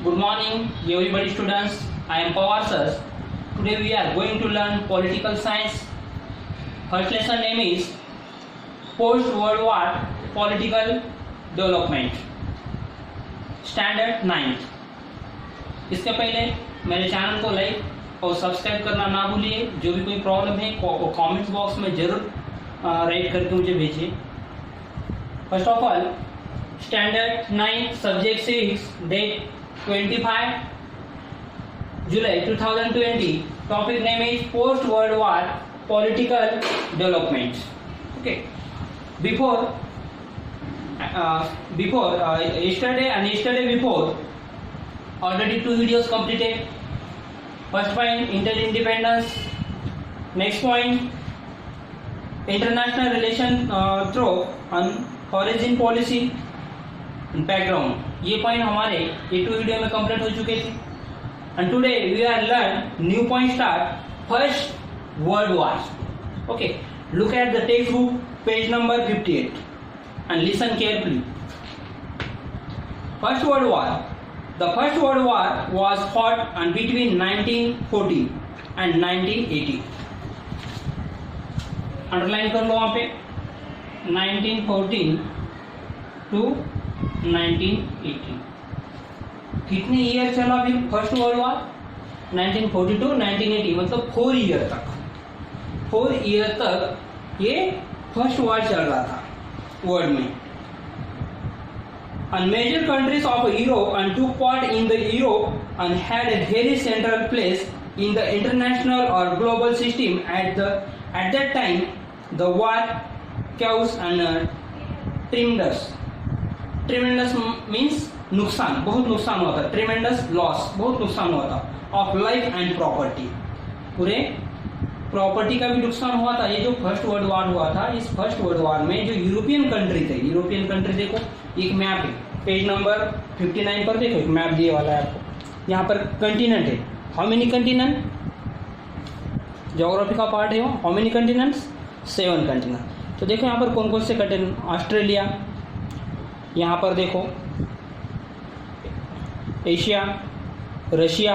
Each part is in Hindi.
Good morning, everybody students. I am Pawar sir. Today we are going to learn political science. First lesson name is Post-World War Political Development. Standard 9th. इसके पहले मेरे चैनल को लाइक और सब्सक्राइब करना ना भूलिए. जो भी कोई प्रॉब्लम है कमेंट्स बॉक्स में जरूर राइट करके मुझे भेजिए. First of all standard 9 subject 6 date 25 July 2020. Topic name is Post World War Political Development. Okay. Before yesterday and yesterday before, already 2 videos completed. First point, Inter independence. Next point, international relation through on origin policy and background. ये पॉइंट हमारे ये 2 वीडियो में कंप्लीट हो चुके थे. And today we are learn new point start First World War. Okay, look at the textbook page number 58 and listen carefully. First World War. The First World War was fought and between 1940 and 1980. Underline कर लो वहां पे 1914 to 1980. कितने ईयर चला फिर फर्स्ट वर्ल्ड वॉर? 1942 1980, मतलब 4 ईयर तक. 4 ईयर तक ये फर्स्ट वॉर चल रहा था वर्ल्ड में. And major countries of Europe and took part in the Europe and had a very central place in the international or global system at that time. The war caused and tremendous means नुकसान, बहुत नुकसान हुआ था. ट्रेमेंडस लॉस, बहुत नुकसान हुआ था. ऑफ लाइफ एंड प्रॉपर्टी, पूरे प्रॉपर्टी का भी नुकसान हुआ था. ये जो फर्स्ट वर्ल्ड वॉर हुआ था, इस फर्स्ट वर्ल्ड वॉर में जो यूरोपियन कंट्री थे, यूरोपियन कंट्री देखो एक मैप है पेज नंबर 59 पर. देखो एक मैप दिए वाला है आपको. यहाँ पर कंटिनेंट है. How many continent? ज्योग्राफी का पार्ट है वो. How many continents? 7 कंटिनेंट. तो देखो यहाँ पर कौन कौन से कंटिनेंट. ऑस्ट्रेलिया, यहाँ पर देखो एशिया, रशिया,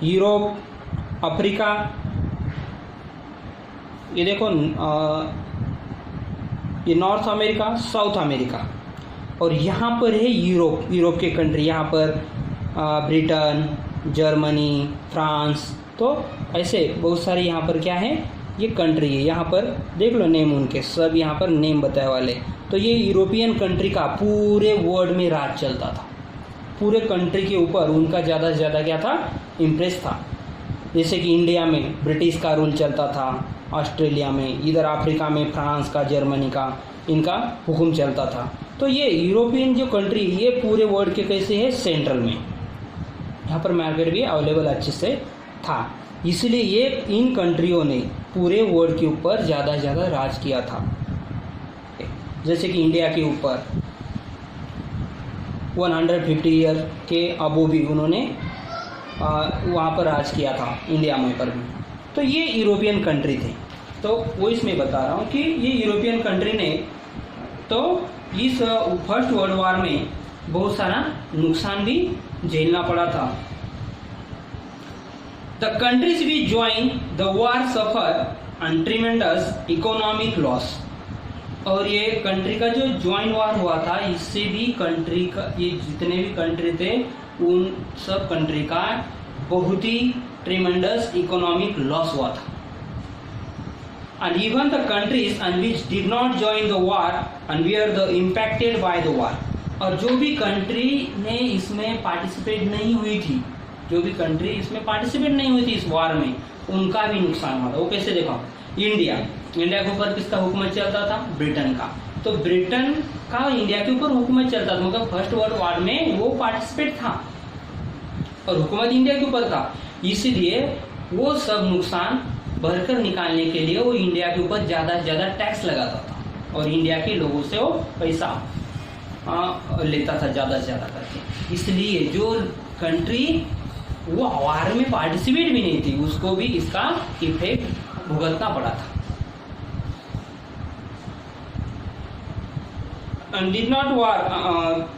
यूरोप, अफ्रीका, ये देखो ये नॉर्थ अमेरिका, साउथ अमेरिका, और यहाँ पर है यूरोप के कंट्री. यहाँ पर ब्रिटेन, जर्मनी, फ्रांस. तो ऐसे बहुत सारे यहाँ पर क्या है, ये कंट्री है. यहाँ पर देख लो नेम उनके, सब यहाँ पर नेम बताए वाले. तो ये यूरोपियन कंट्री का पूरे वर्ल्ड में राज चलता था. पूरे कंट्री के ऊपर उनका ज़्यादा से ज़्यादा क्या था, इम्प्रेस था. जैसे कि इंडिया में ब्रिटिश का रूल चलता था, ऑस्ट्रेलिया में, इधर अफ्रीका में फ्रांस का, जर्मनी का, इनका हुक्म चलता था. तो ये यूरोपियन जो कंट्री, ये पूरे वर्ल्ड के कैसे है, सेंट्रल में. यहाँ पर मार्केट भी अवेलेबल अच्छे से था. इसलिए ये इन कंट्रियों ने पूरे वर्ल्ड के ऊपर ज़्यादा से ज़्यादा राज किया था. जैसे कि इंडिया के ऊपर 150 ईयर के अबो भी उन्होंने वहाँ पर राज किया था, इंडिया में पर भी. तो ये यूरोपियन कंट्री थे. तो वो इसमें बता रहा हूँ कि ये यूरोपियन कंट्री ने तो इस फर्स्ट वर्ल्ड वॉर में बहुत सारा नुकसान भी झेलना पड़ा था. The countries we join the war suffer and tremendous economic loss. और ये कंट्री का जो ज्वाइन वॉर हुआ था, इससे भी कंट्री का, ये जितने भी कंट्री थे उन सब कंट्री का बहुत ही ट्रेमेंडस इकोनॉमिक लॉस हुआ था. And even the countries and which did not join the war and were the impacted by the war. और जो भी कंट्री ने इसमें पार्टिसिपेट नहीं हुई थी, जो भी कंट्री इसमें पार्टिसिपेट नहीं हुई थी इस वॉर में, उनका भी नुकसान हुआ था. वो कैसे देखो, इंडिया के ऊपर किसका हुकूमत चलता था, ब्रिटेन का. तो ब्रिटेन का इंडिया के ऊपर हुकूमत चलता था, मतलब फर्स्ट वर्ल्ड वॉर में वो पार्टिसिपेट था और हुकूमत इंडिया के ऊपर था. इसलिए वो सब नुकसान भरकर निकालने के लिए वो इंडिया के ऊपर ज़्यादा से ज़्यादा टैक्स लगाता था और इंडिया के लोगों से वो पैसा लेता था ज़्यादा से ज़्यादा करके. इसलिए जो कंट्री वो वॉर में पार्टिसिपेट भी नहीं थी, उसको भी इसका इफेक्ट भुगतना पड़ा था. did not war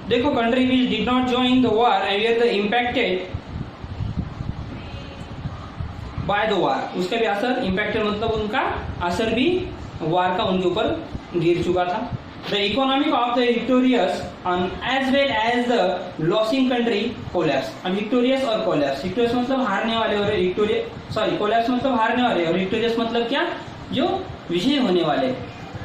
देखो country which did not join the war and were the impacted by the war, उसका भी असर impacted मतलब उनका असर भी वार का उनके ऊपर गिर चुका था. The economic of the victorious as well as the losing country collapsed. अब victorious और collapse, victorious मतलब हारने वाले और collapse मतलब हारने वाले और victorious मतलब क्या, जो विजय होने वाले,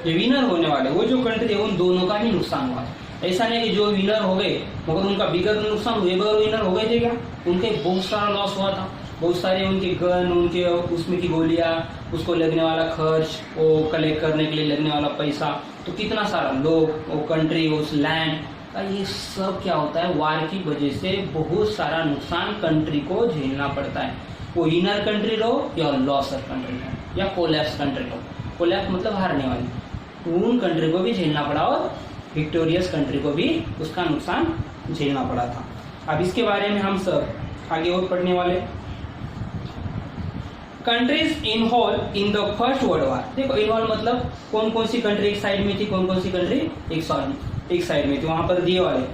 जो विनर होने वाले, वो जो कंट्री है उन दोनों का भी नुकसान हुआ. ऐसा नहीं कि जो विनर हो गए मगर उनका बिगर नुकसान हुए, बगैर विनर हो गए थे क्या, उनके बहुत सारा लॉस हुआ था. बहुत सारे उनके गन, उनके उसमें की गोलियां, उसको लगने वाला खर्च, वो कलेक्ट करने के लिए लगने वाला पैसा, तो कितना सारा लोग, वो कंट्री, उस लैंड का, ये सब क्या होता है, वार की वजह से बहुत सारा नुकसान कंट्री को झेलना पड़ता है. वो विनर कंट्री रहो या लॉसर कंट्री रहो या कोलैप्स कंट्री रहो. कोलैप्स मतलब हारने वाली, उन कंट्री को भी झेलना पड़ा और विक्टोरियस कंट्री को भी उसका नुकसान झेलना पड़ा था. अब इसके बारे में हम सब आगे और पढ़ने वाले. Countries involve in the first world war. देखो इन्वॉल्व मतलब कौन कौन सी कंट्री एक साइड में थी, कौन कौन सी कंट्री एक साइड में थी, वहां पर दिए वाले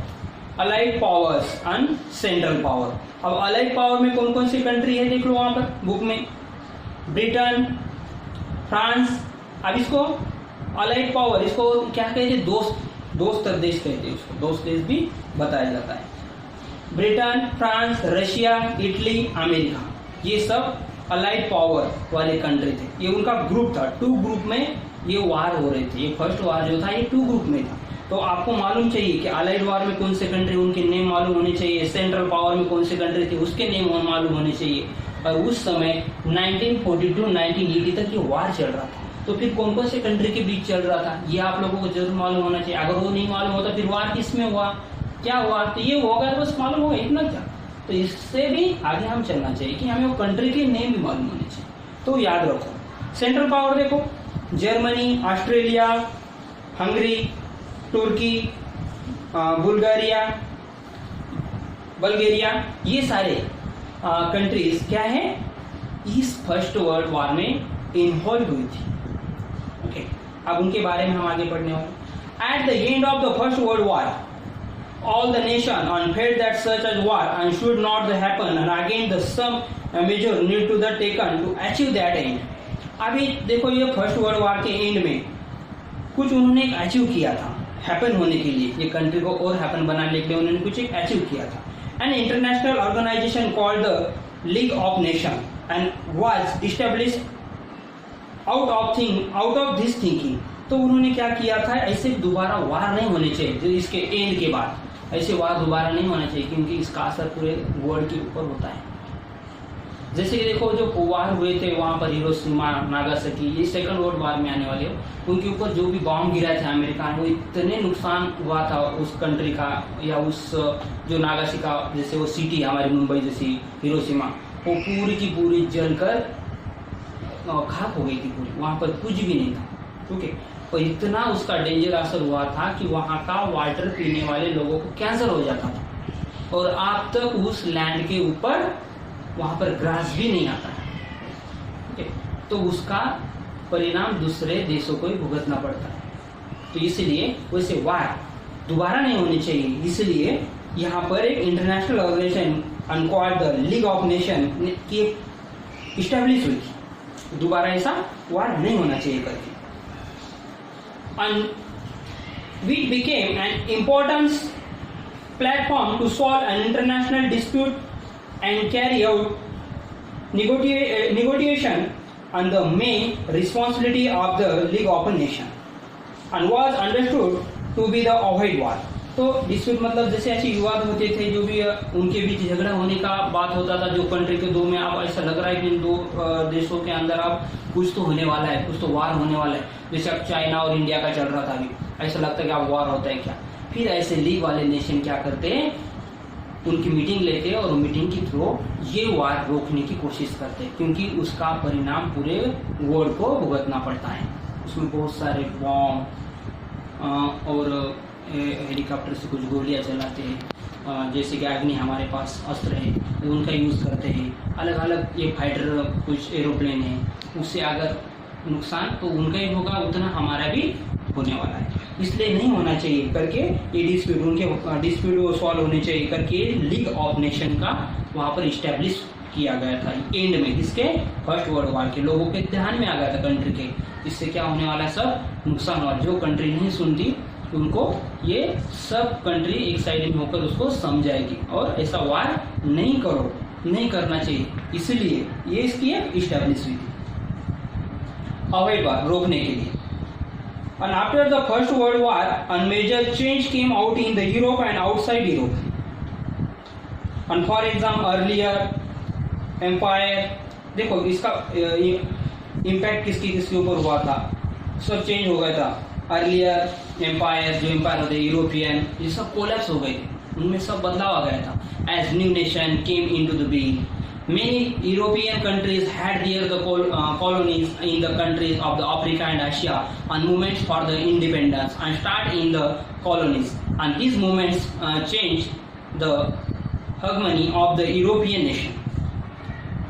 allied powers and central power. अब अलाइड पावर में कौन कौन सी कंट्री है देख लो वहां पर बुक में, ब्रिटेन, फ्रांस. अब इसको अलाइड पावर, इसको क्या कहते हैं, दोस्त देश कहते हैं, उसको दोस्त देश भी बताया जाता है. Britain, France, Russia, Italy, America, ये सब अलाइड पावर वाले कंट्री थे. ये उनका ग्रुप था, 2 ग्रुप में ये वार हो रहे थे. ये फर्स्ट वार जो था ये 2 ग्रुप में था. तो आपको मालूम चाहिए कि अलाइड वार में कौन से कंट्री, उनके नेम मालूम होने चाहिए. सेंट्रल पावर में कौन से कंट्री थे, उसके नेम मालूम होने चाहिए. और उस समय 1942-1980 तक ये वार चल रहा था. तो फिर कौन कौन से कंट्री के बीच चल रहा था, ये आप लोगों को जरूर मालूम होना चाहिए. अगर वो नहीं मालूम होता फिर वार किस में हुआ, क्या हुआ, तो ये होगा बस मालूम होगा, इतना क्या. तो इससे भी आगे हम चलना चाहिए कि हमें वो कंट्री के नेम भी मालूम होने चाहिए. तो याद रखो, सेंट्रल पावर देखो, जर्मनी, ऑस्ट्रेलिया, हंगरी, तुर्की, बल्गेरिया, ये सारे कंट्रीज क्या है, इस फर्स्ट वर्ल्ड वॉर में इन्वॉल्व हुई थी. ओके, अब उनके बारे में हम आगे पढ़ने वाले. At the end of the first world war all the nation felt that such a war and should not happen, and again the some measure need to the taken to achieve that end. अभी देखो ये फर्स्ट वर्ल्ड वॉर के एंड में कुछ उन्होंने एक अचीव किया था हैपन होने के लिए, ये कंट्री को और हैपन बनाने के लिए उन्होंने कुछ एक अचीव किया था. An international organisation called the League of Nation and was established out of this thinking. तो उन्होंने क्या किया था, ऐसे दोबारा वार नहीं होने चाहिए, जो इसके एंड के बाद ऐसे वार दोबारा नहीं होना चाहिए, क्योंकि इसका असर पूरे वर्ल्ड के ऊपर होता है. जैसे कि देखो जो वार हुए थे वहां पर हिरोशिमा, नागासाकी, ये सेकंड वर्ल्ड वार में आने वाले, उनके ऊपर जो भी बॉम्ब गिरा था अमेरिका ने, वो इतने नुकसान हुआ था उस कंट्री का, या उस जो नागासाकी का जैसे वो सिटी हमारी मुंबई जैसी हिरोशिमा, वो पूरी की पूरी जलकर खाक हो गई थी पूरी, वहां पर कुछ भी नहीं था. ठीक है, और इतना उसका डेंजर असर हुआ था कि वहां का वाटर पीने वाले लोगों को कैंसर हो जाता था, और आप तक उस लैंड के ऊपर वहां पर ग्रास भी नहीं आता है. ठीक है, तो उसका परिणाम दूसरे देशों को ही भुगतना पड़ता है. तो इसलिए वैसे वार दोबारा नहीं होनी चाहिए, इसलिए यहाँ पर एक international organisation called the League of Nation की इस्टेब्लिश हुई थी, दोबारा ऐसा वार नहीं होना चाहिए करके. And which became an important platform to solve an international dispute and carry out negotiation on the main responsibility of the League of Nations and was understood to be the avoid war. तो डिस्प्यूट मतलब जैसे ऐसे विवाद होते थे, जो भी उनके बीच झगड़ा होने का बात होता था, जो कंट्री के दो में अब ऐसा लग रहा है कि इन दो देशों के अंदर अब कुछ तो होने वाला है, कुछ तो वार होने वाला है. जैसे अब चाइना और इंडिया का चल रहा था, अभी ऐसा लगता है कि अब वार होता है क्या. फिर ऐसे लीग वाले नेशन क्या करते हैं, उनकी मीटिंग लेते हैं और मीटिंग के थ्रू ये वार रोकने की कोशिश करते हैं, क्योंकि उसका परिणाम पूरे वर्ल्ड को भुगतना पड़ता है. उसमें बहुत सारे बॉम्ब और हेलीकॉप्टर से कुछ गोलियां चलाते हैं, जैसे कि अग्नि हमारे पास अस्त्र है, उनका यूज़ करते हैं. अलग अलग ये फाइटर कुछ एरोप्लेन है, उससे अगर नुकसान तो उनका ही होगा, उतना हमारा भी होने वाला है. इसलिए नहीं होना चाहिए करके ये डिस्प्यूट उनके डिस्प्यूट सॉल्व होने चाहिए करके लीग ऑफ नेशन का वहाँ पर इस्टेब्लिश किया गया था एंड में, किसके फर्स्ट वर्ल्ड वॉर के। लोगों के ध्यान में आ गया था कंट्री के, इससे क्या होने वाला है, सब नुकसान हुआ। जो कंट्री नहीं सुनती उनको ये सब कंट्री एक साइड में होकर उसको समझाएगी और ऐसा वार नहीं करो, नहीं करना चाहिए, इसलिए ये इसकी इस्टेब्लिश हुई थी अवैध वार रोकने के लिए। And after the First World War, a major change came out in the Europe and outside Europe. And for example, earlier empire, देखो इसका इम्पैक्ट किसके ऊपर हुआ था, सब चेंज हो गया था। अर्लियर एम्पायर, जो एम्पायर होते यूरोपियन, ये सब कोलैप्स हो गए थे, उनमें सब बदलाव आ गया था। As new nation came into the being, many European countries had their colonies in the countries of the Africa and Asia, and movements for the independence and start in the colonies, and these movements changed the hegemony of the European nation.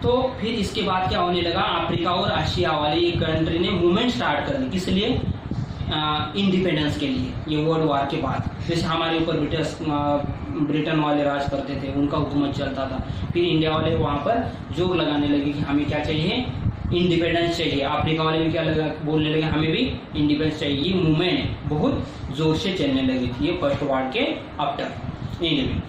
तो फिर इसके बाद क्या होने लगा, अफ्रीका और एशिया वाली कंट्री ने मूवमेंट स्टार्ट कर दी, किस लिए, इंडिपेंडेंस के लिए। ये वर्ल्ड वार के बाद जैसे हमारे ऊपर ब्रिटेन वाले राज करते थे, उनका हुकूमत चलता था, फिर इंडिया वाले वहाँ पर जोर लगाने लगे कि हमें क्या चाहिए, इंडिपेंडेंस चाहिए। अफ्रीका वाले भी क्या बोलने लगे, हमें भी इंडिपेंडेंस चाहिए। ये मूवमेंट बहुत जोर से चलने लगी थी ये फर्स्ट वार के आफ्टर एंड में।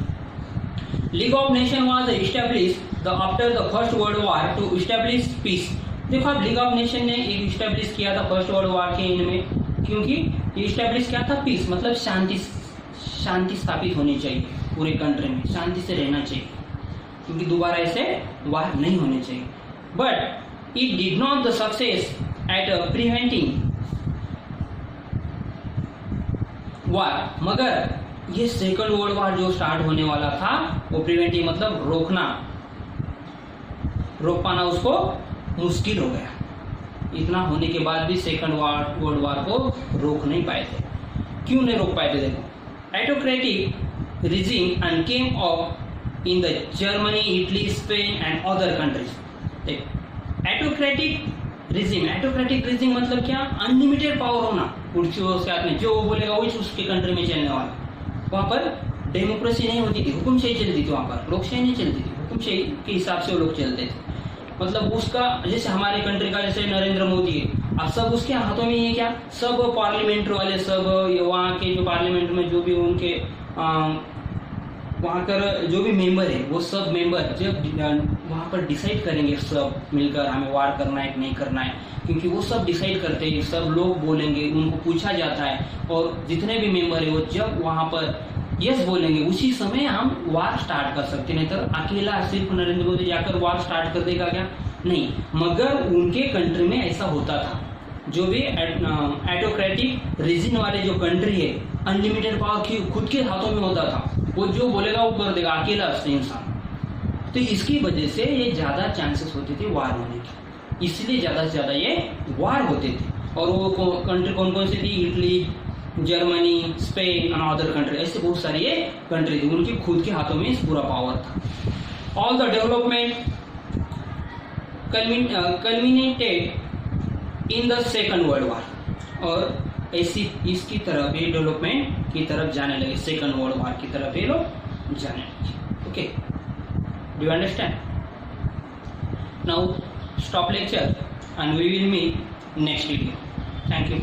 League of Nation was established after the first world war to establish peace. देखो अब लीग ऑफ नेशन ने एक एस्टैब्लिश किया था फर्स्ट वर्ल्ड वार के एंड में, क्योंकि ये एस्टैब्लिश क्या था, पीस मतलब शांति स्थापित होनी चाहिए, पूरे कंट्री में शांति से रहना चाहिए, क्योंकि दोबारा ऐसे वार नहीं होने चाहिए। But it did not the success at preventing war, मगर ये सेकंड वर्ल्ड वार जो स्टार्ट होने वाला था वो प्रिवेंटिव मतलब रोक पाना उसको मुश्किल हो गया। इतना होने के बाद भी सेकंड वर्ल्ड वार को रोक नहीं पाए थे। क्यों नहीं रोक पाए थे, देखो autocratic regime and came up in the Germany, Italy, Spain and other countries. autocratic regime मतलब क्या, अनलिमिटेड पावर होना उसके हाथ में, जो वो बोलेगा वही उसके कंट्री में चलने वाला। वहाँ पर डेमोक्रेसी नहीं होती थी, हुकुमशाही चलती थी, वहाँ पर लोकशाही नहीं चलती थी, हुकुमशाही के हिसाब से वो लोग चलते थे। मतलब उसका जैसे हमारे कंट्री का जैसे नरेंद्र मोदी है, अब सब उसके हाथों में ही क्या, सब पार्लियामेंट वाले सब वहाँ के जो पार्लियामेंट में जो भी उनके वहाँ कर जो भी मेंबर है वो सब मेंबर जब वहाँ पर डिसाइड करेंगे सब मिलकर हमें वार करना है कि नहीं करना है, क्योंकि वो सब डिसाइड करते हैं, सब लोग बोलेंगे, उनको पूछा जाता है, और जितने भी मेंबर है वो जब वहाँ पर यस बोलेंगे उसी समय हम वार स्टार्ट कर सकते, नहीं तो अकेला सिर्फ नरेंद्र मोदी जाकर वार स्टार्ट कर देगा क्या, नहीं। मगर उनके कंट्री में ऐसा होता था, जो भी ऑटोक्रेटिक रीजन वाले जो कंट्री है, अनलिमिटेड पावर खुद के हाथों में होता था, वो जो बोलेगा वो कर देगा, अकेला इंसान। तो इसकी वजह से ये ज्यादा चांसेस होते थे वार होने की, इसलिए ज्यादा से ज्यादा ये वार होते थे। और वो कंट्री कौन कौन सी थी, इटली, जर्मनी, स्पेन और अदर कंट्री, ऐसे बहुत सारी ये कंट्री थी, उनके खुद के हाथों में पूरा पावर था। All the development culminated in the second world war, और ऐसी इसकी तरफ ये डेवलपमेंट की तरफ जाने लगे, सेकंड वर्ल्ड वार की तरफ ये लोग जाने लगे। Okay, do you understand? Now stop lecture and we will meet next video. Thank you.